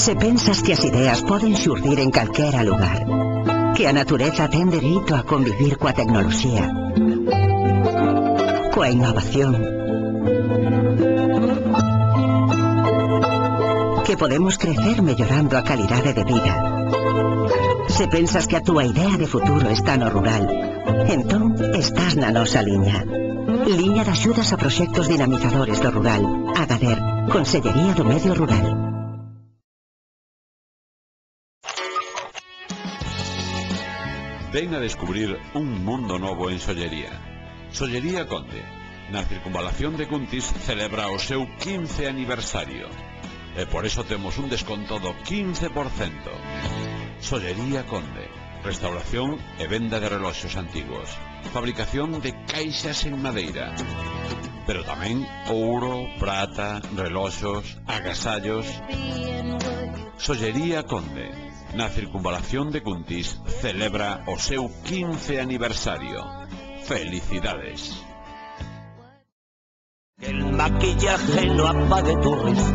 Se pensas que as ideas poden xurdir en calquera lugar, que a natureza ten dereito a convivir coa tecnoloxía, coa innovación, que podemos crecer mellorando a calidade de vida. Se pensas que a túa idea de futuro está no rural, entón estás na nosa liña. Liña de axudas a proxectos dinamizadores do rural. Agader, Consellería do Medio Rural. Ven a descubrir un mundo novo en Sollería. Sollería Conde, na circunvalación de Cuntis, celebra o seu 15 aniversario. E por eso temos un desconto do 15%. Sollería Conde, restauración e venda de reloxos antigos, fabricación de caixas en madeira, pero tamén ouro, prata, reloxos, agasallos. Sollería Conde, na circunvalación de Cuntis, celebra o seu 15 aniversario. Felicidades. Que el maquillaje no apague tu risa,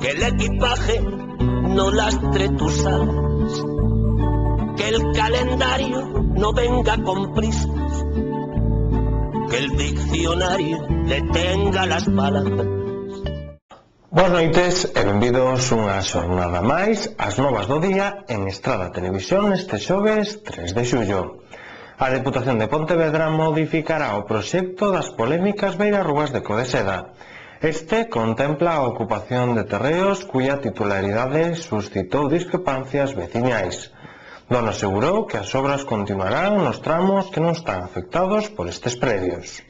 que el equipaje no lastre tus alas, que el calendario no venga con prisas, que el diccionario detenga las palabras. Boas noites e benvidos unha xornada máis ás novas do día en Estrada Televisión neste xoves 3 de xullo. A Deputación de Pontevedra modificará o proxecto das polémicas beirarrúas de Codeseda. Este contempla a ocupación de terreos cuya titularidade suscitou discrepancias veciñais. Dono asegurou que as obras continuarán nos tramos que non están afectados por estes predios.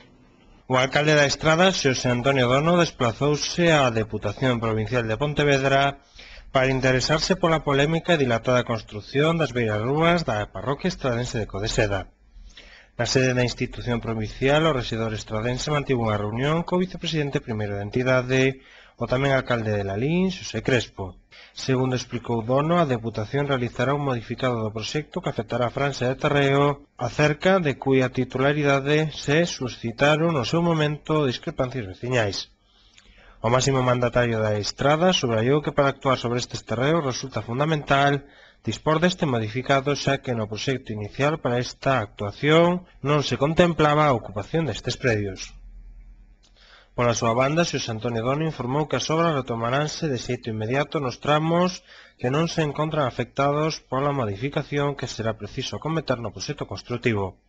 O alcalde da Estrada, Xosé Antonio Dono, desplazouse á Deputación Provincial de Pontevedra para interesarse pola polémica e dilatada construción das beirarrúas da parroquia estradense de Codeseda. Na sede da institución provincial, o rexedor estradense mantivo unha reunión co vicepresidente primeiro da entidade, o tamén alcalde de Lalín, Xosé Crespo. Segundo explicou Dono, a Deputación realizará un modificado do proxecto que afectará a franxa de terreo acerca de cuya titularidade se suscitaron no seu momento discrepancias veciñais. O máximo mandatario da Estrada subrayou que para actuar sobre estes terreos resulta fundamental dispor deste modificado, xa que no proxecto inicial para esta actuación non se contemplaba a ocupación destes predios. Pola súa banda, Xosé Antonio Dono informou que as obras retomaránse de xeito inmediato nos tramos que non se encontran afectados pola modificación que será preciso acometer no proxecto construtivo.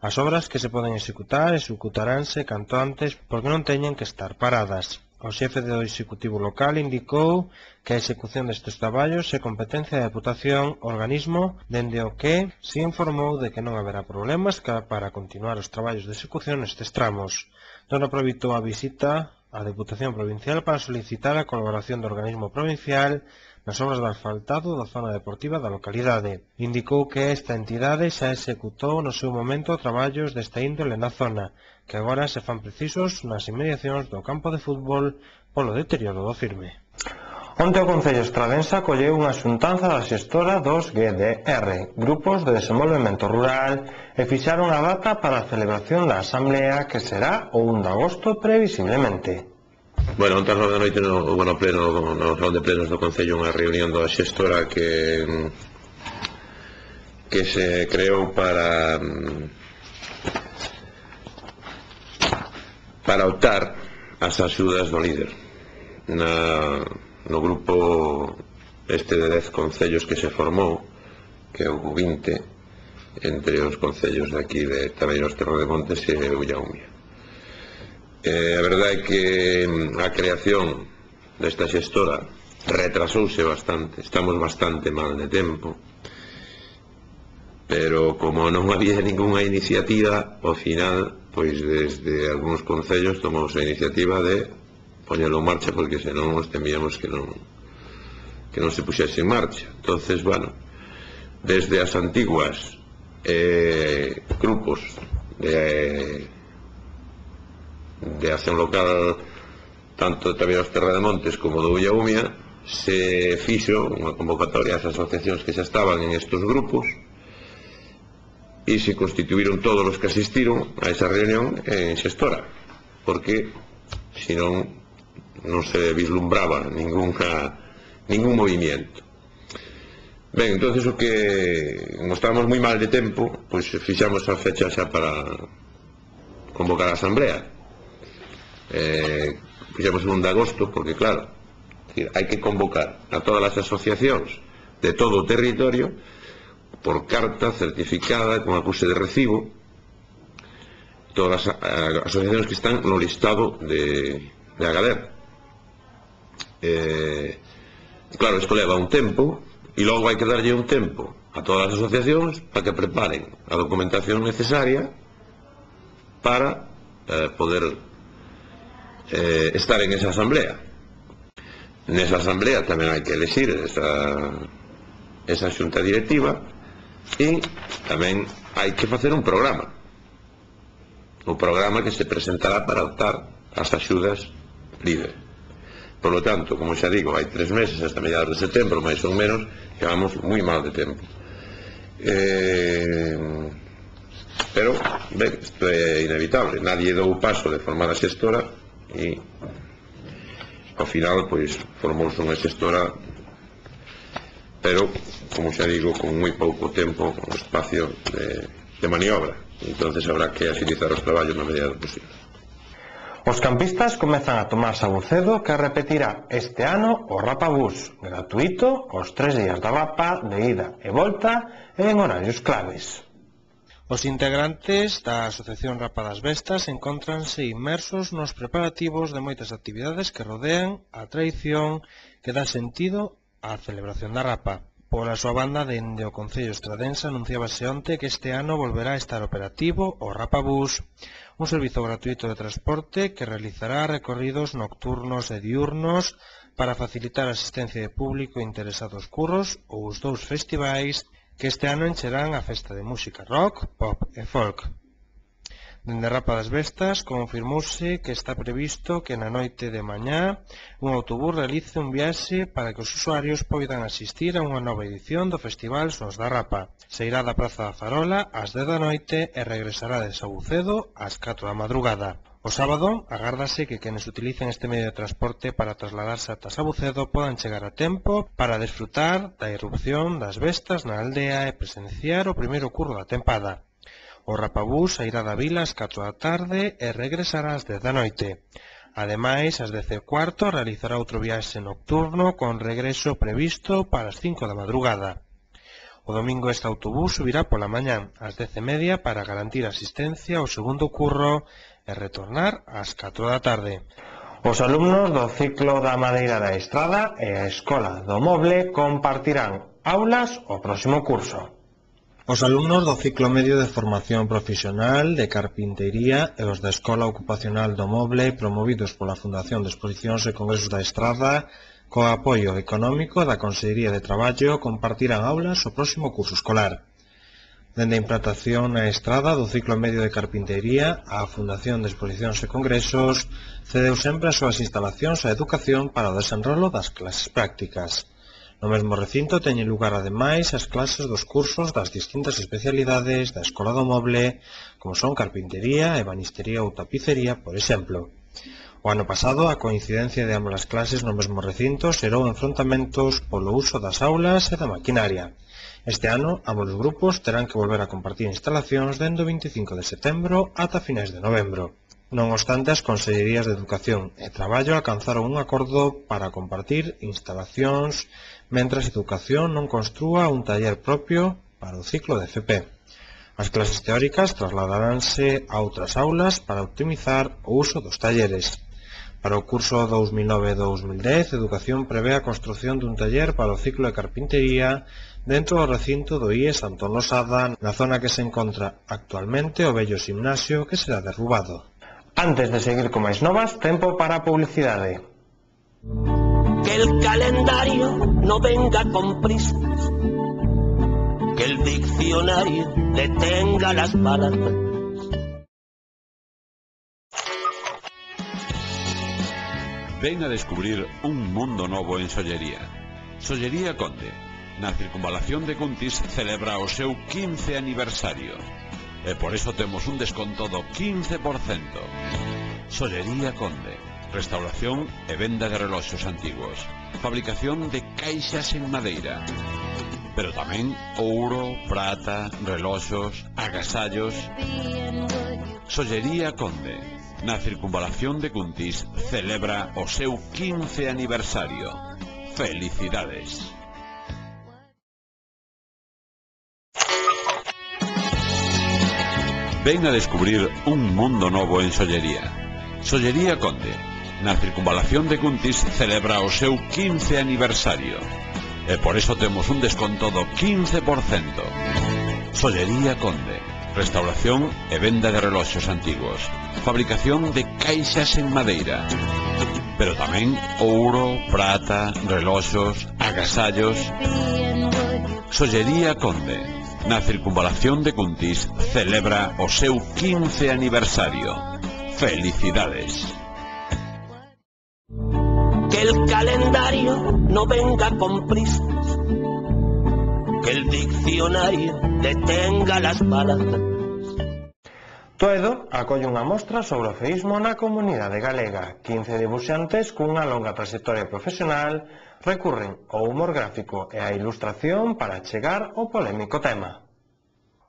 As obras que se poden executaránse canto antes porque non teñen que estar paradas. O xefe do Executivo local indicou que a execución destes traballos é competencia da Deputación, organismo dende o que se informou de que non haberá problemas para continuar os traballos de execución nestes tramos. Dono aproveitou a visita á Deputación Provincial para solicitar a colaboración do organismo provincial nas obras de asfaltado da zona deportiva da localidade. Indicou que esta entidade xa executou no seu momento traballos desta índole na zona, que agora se fan precisos nas inmediacións do campo de fútbol polo deterioro do firme. Onte o Concello Estradense acolleu unha xuntanza da xestora dos GDR, Grupos de Desenvolvemento Rural, e fixaron a data para a celebración da Asamblea que será o 1 de agosto previsiblemente. Bueno, onte ás 9 da noite no salón de plenos do Concello unha reunión da xestora que se creou para optar ás axudas do líder no grupo este de 10 concellos que se formou, que é o 20 entre os concellos de aquí de Tabeiros, Torredemontes e Ullaumia. A verdade é que a creación desta xestora retrasouse bastante, estamos bastante mal de tempo, pero como non había ninguna iniciativa, ao final, pois desde algúns concellos tomouse a iniciativa de poñelo en marcha, porque senón nos temíamos que non se puxese en marcha. Entonces, bueno, desde as antiguas grupos de acción local, tanto de Tabeiros Terrademontes como do Ullaumia, se fixo unha convocatoria ás asociacións que xa estaban en estes grupos e se constituíron todos os que asistiron a esa reunión en xestora, porque senón non se vislumbraba ningún movimiento. Ben, entonces o que, como estábamos moi mal de tempo, pois fixamos a fecha xa para convocar a asamblea. Fixamos un de agosto, porque claro, hai que convocar a todas as asociacións de todo o territorio por carta certificada con acuse de recibo, todas as asociacións que están no listado de Agader. Claro, isto leva un tempo, e logo hai que darlle un tempo a todas as asociacións para que preparen a documentación necesaria para poder estar en esa asamblea. Nesa asamblea tamén hai que elegir esa xunta directiva, e tamén hai que facer un programa que se presentará para optar as axudas LIDER. Por lo tanto, como xa digo, hai 3 meses hasta mediados de setembro, máis ou menos, llevamos moi mal de tempo. Pero, ben, isto é inevitable. Nadie dou o paso de formar a xestora e, ao final, pois, formouse unha xestora, pero, como xa digo, con moi pouco tempo, un espacio de maniobra. Entonces habrá que agilizar os traballos na medida do posible. Os campistas comezan a tomar Sabucedo, que repetirá este ano o Rapabús, gratuito os 3 días da Rapa de ida e volta e en horarios claves. Os integrantes da Asociación Rapa das Bestas encóntranse inmersos nos preparativos de moitas actividades que rodean a tradición que dá sentido á celebración da Rapa. Pola súa banda, dende o Concello Estradense anunciábase onte que este ano volverá a estar operativo o Rapabús, un servizo gratuito de transporte que realizará recorridos nocturnos e diurnos para facilitar a asistencia de público interesado aos curros ou os 2 festivais que este ano encherán a festa de música rock, pop e folk. Dende Rapa das Bestas confirmouse que está previsto que na noite de mañá un autobús realice un viaxe para que os usuarios poidan asistir a unha nova edición do Festival Sons da Rapa. Se irá da Praza da Farola ás 10 da noite e regresará de Sabucedo ás 4 da madrugada. O sábado, agárdase que quenes utilicen este medio de transporte para trasladarse ata Sabucedo podan chegar a tempo para desfrutar da irrupción das bestas na aldea e presenciar o primeiro curro da tempada. O Rapabús sairá da vila ás 4 da tarde e regresará ás 10 da noite. Ademais, ás 10:15 realizará outro viaxe nocturno con regreso previsto para as 5 da madrugada. O domingo este autobús subirá pola mañán ás 10:30 para garantir asistencia ao segundo curro e retornar ás 4 da tarde. Os alumnos do ciclo da Madeira da Estrada e a Escola do Moble compartirán aulas o próximo curso. Os alumnos do ciclo medio de formación profesional de carpintería e os da Escola Ocupacional do Moble promovidos pola Fundación de Exposicións e Congresos da Estrada co apoio económico da Consellería de Traballo compartirán aulas o próximo curso escolar. Dende a implantación na Estrada do ciclo medio de carpintería, a Fundación de Exposicións e Congresos cedeu sempre as súas instalacións á educación para o desenrolo das clases prácticas. No mesmo recinto teñen lugar ademais as clases dos cursos das distintas especialidades da Escola do Moble, como son carpintería, ebanistería ou tapicería, por exemplo. O ano pasado, a coincidencia de ambas as clases no mesmo recinto xerou enfrontamentos polo uso das aulas e da maquinaria. Este ano, ambos os grupos terán que volver a compartir instalacións dende o 25 de setembro ata finais de novembro. Non obstante, as Consellerías de Educación e Traballo alcanzaron un acordo para compartir instalacións mentras Educación non construa un taller propio para o ciclo de FP. As clases teóricas trasladaránse a outras aulas para optimizar o uso dos talleres. Para o curso 2009-2010, Educación prevé a construción dun taller para o ciclo de carpintería dentro do recinto do IES Antón Losada, na zona que se encontra actualmente o vello gimnasio que será derrubado. Antes de seguir con máis novas, tempo para a publicidade. Que el calendario no venga con prisas, que el diccionario detenga las palabras. Ven a descubrir un mundo novo en Sollería. Sollería Conde, na circunvalación de Cuntis, celebra o seu 15 aniversario. E por eso temos un desconto do 15%. Sollería Conde, restauración e venda de reloxos antigos, fabricación de caixas en madeira, pero tamén ouro, prata, reloxos, agasallos. Sollería Conde, na circunvalación de Cuntis, celebra o seu 15 aniversario. Felicidades! Ven a descubrir un mundo novo en sollería. Sollería Conde, na circunvalación de Cuntis, celebra o seu 15 aniversario. E por eso temos un desconto do 15%. Sollería Conde, restauración e venda de reloxos antigos, fabricación de caixas en madeira, pero tamén ouro, prata, reloxos, agasallos. Sollería Conde, na circunvalación de Cuntis, celebra o seu 15 aniversario. Felicidades! Que el calendario no venga con prisas, que el diccionario detenga las palabras. Toedo acolle unha mostra sobre o feísmo na comunidade galega. 15 dibuixantes cunha longa trayectoria profesional recurren ao humor gráfico e á ilustración para chegar ao polémico tema.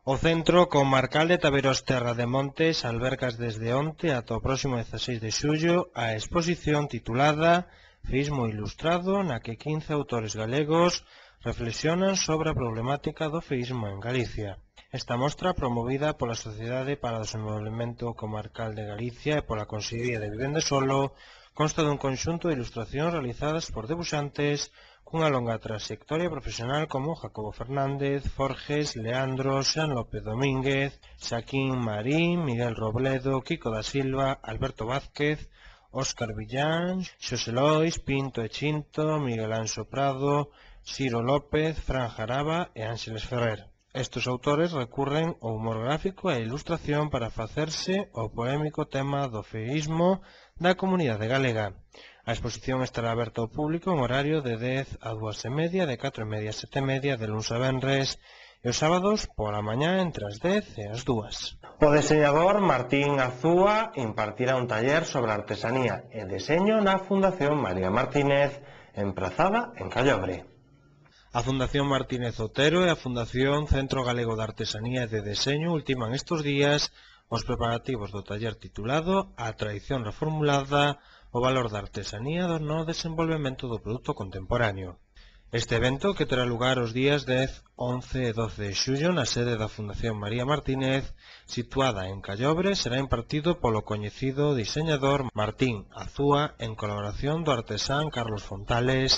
O Centro Comarcal de Taberos Terra de Montes albergas desde onte ata o próximo 16 de xullo a exposición titulada Feísmo Ilustrado, na que 15 autores galegos reflexionan sobre a problemática do feísmo en Galicia. Esta mostra, promovida pola Sociedade para o Desenvolvemento Comarcal de Galicia e pola Consellería de Vivenda e Solo, consta dun conxunto de ilustracións realizadas por debuxantes cunha longa trayectoria profesional como Jacobo Fernández, Forges, Leandro, Xan López Domínguez, Xaquín Marín, Miguel Robledo, Kiko da Silva, Alberto Vázquez, Óscar Villán, Xosé Lois, Pinto e Chinto, Miguel Anxo Prado, Ciro López, Fran Jaraba e Ángeles Ferrer. Estos autores recurren ao humor gráfico e a ilustración para facerse o polémico tema do feísmo da comunidade galega. A exposición estará aberta ao público en horario de 10 a 2:30, de 4:30 a 7:30, de luns a venres, e os sábados pola mañá entre as 10 e as 2. O deseñador Martín Azúa impartirá un taller sobre artesanía e deseño na Fundación María Martínez, emprazada en Callobre. A Fundación Martínez Otero e a Fundación Centro Galego de Artesanía e de Deseño ultiman estes días os preparativos do taller titulado A tradición reformulada, o valor da artesanía no desenvolvemento do produto contemporáneo. Este evento, que terá lugar os días 10, 11 e 12 de xullo na sede da Fundación María Martínez, situada en Callobre, será impartido polo coñecido diseñador Martín Azúa en colaboración do artesán Carlos Fontales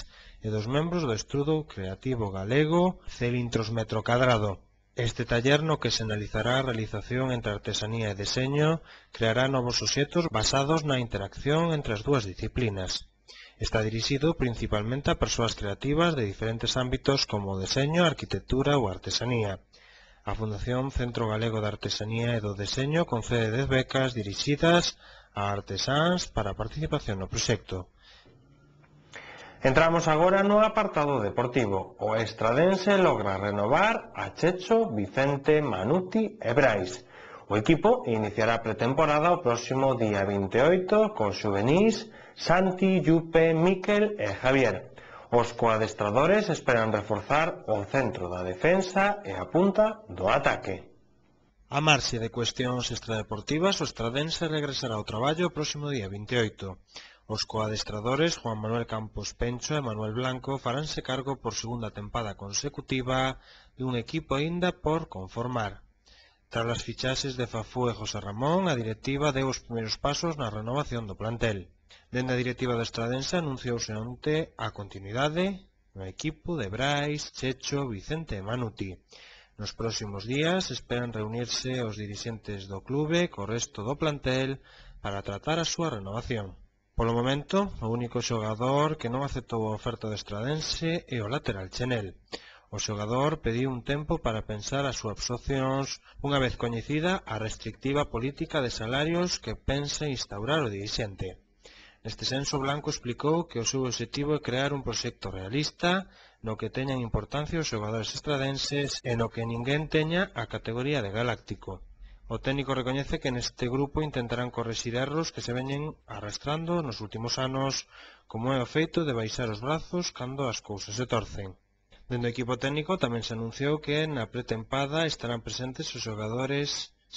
e dos membros do Estudo Creativo Galego Celintros Metro Cadrado. Este taller, no que se analizará a realización entre artesanía e deseño, creará novos obxetos basados na interacción entre as dúas disciplinas. Está dirixido principalmente a persoas creativas de diferentes ámbitos como o deseño, a arquitectura ou a artesanía. A Fundación Centro Galego de Artesanía e do Deseño concede 10 becas dirixidas a artesáns para a participación no proxecto. Entramos agora no apartado deportivo. O estradense logra renovar a Checho, Vicente, Manuti e Brais. O equipo iniciará a pretemporada o próximo día 28 cos xuvenís Santi, Yupe, Miquel e Javier. Os coadestradores esperan reforzar o centro da defensa e a punta do ataque. A marxe de cuestións extradeportivas, o estradense regresará ao traballo o próximo día 28. Os coadestradores Juan Manuel Campos Pencho e Manuel Blanco faránse cargo por segunda tempada consecutiva dun equipo aínda por conformar. Tras as fichaxes de Fafú e José Ramón, a directiva deu os primeiros pasos na renovación do plantel. Dende a directiva do estradense anunciouse onte a continuidade no equipo de Brais, Checho, Vicente e Manuti. Nos próximos días esperan reunirse os dirixentes do clube co resto do plantel para tratar a súa renovación. Polo momento, o único xogador que non aceptou a oferta do estradense é o lateral Chenel. O xogador pediu un tempo para pensar as súas opcións unha vez coñecida a restrictiva política de salarios que pensa instaurar o dirixente. Neste senso, Blanco explicou que o seu objetivo é crear un proxecto realista no que teñan importancia os xogadores estradenses e no que ninguén teña a categoría de galáctico. O técnico recoñece que neste grupo intentarán corrixir erros que se veñen arrastrando nos últimos anos, como é o feito de baixar os brazos cando as cousas se torcen. Dende o equipo técnico tamén se anunciou que na pretempada estarán presentes os xogadores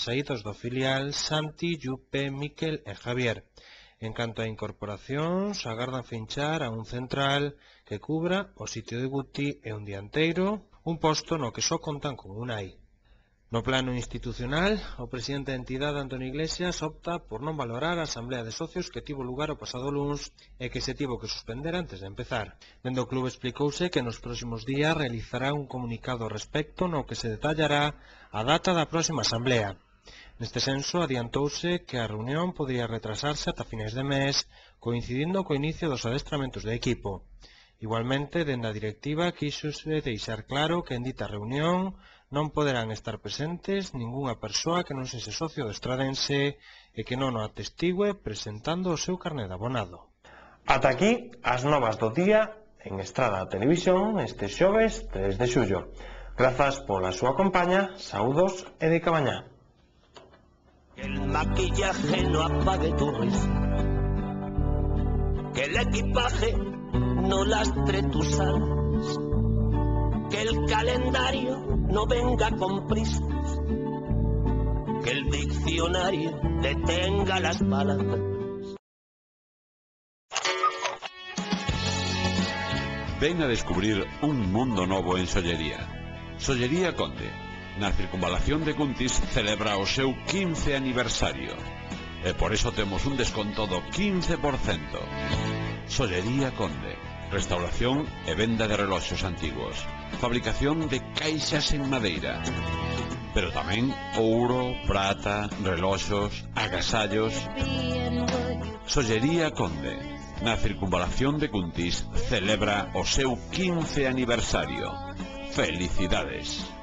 saídos do filial Santi, Yupe, Miquel e Javier. En canto a incorporacións, agardan finchar a un central que cubra o sitio de Guti e un dianteiro, un posto no que só contan con Unai. No plano institucional, o presidente da entidade, Antonio Iglesias, opta por non valorar a asamblea de socios que tivo lugar o pasado luns e que se tivo que suspender antes de empezar. Dende o clube explicouse que nos próximos días realizará un comunicado ao respecto no que se detallará a data da próxima asamblea. Neste senso, adiantouse que a reunión podría retrasarse ata finais de mes, coincidindo co inicio dos adestramentos de equipo. Igualmente, dende a directiva, quíxose deixar claro que en dita reunión non poderán estar presentes ningunha persoa que non sexe socio do estradense e que non o atestigue presentando o seu carné de abonado. Ata aquí as novas do día en Estrada Televisión este xoves 3 de xullo. Grazas pola súa compaña, saúdos e de Cabañá. Que el maquillaje no apague tu risa, que el equipaje no lastre tus alas, que el calendario no venga con prisas, que el diccionario detenga las palabras. Ven a descubrir un mundo novo en Sollería. Sollería Conde, na circunvalación de Cuntis, celebra o seu 15 aniversario. E por eso temos un desconto do 15%. Sollería Conde, restauración e venda de reloxos antigos, fabricación de caixas en madeira, pero tamén ouro, prata, reloxos, agasallos. Sollería Conde, na circunvalación de Cuntis, celebra o seu 15 aniversario. Felicidades!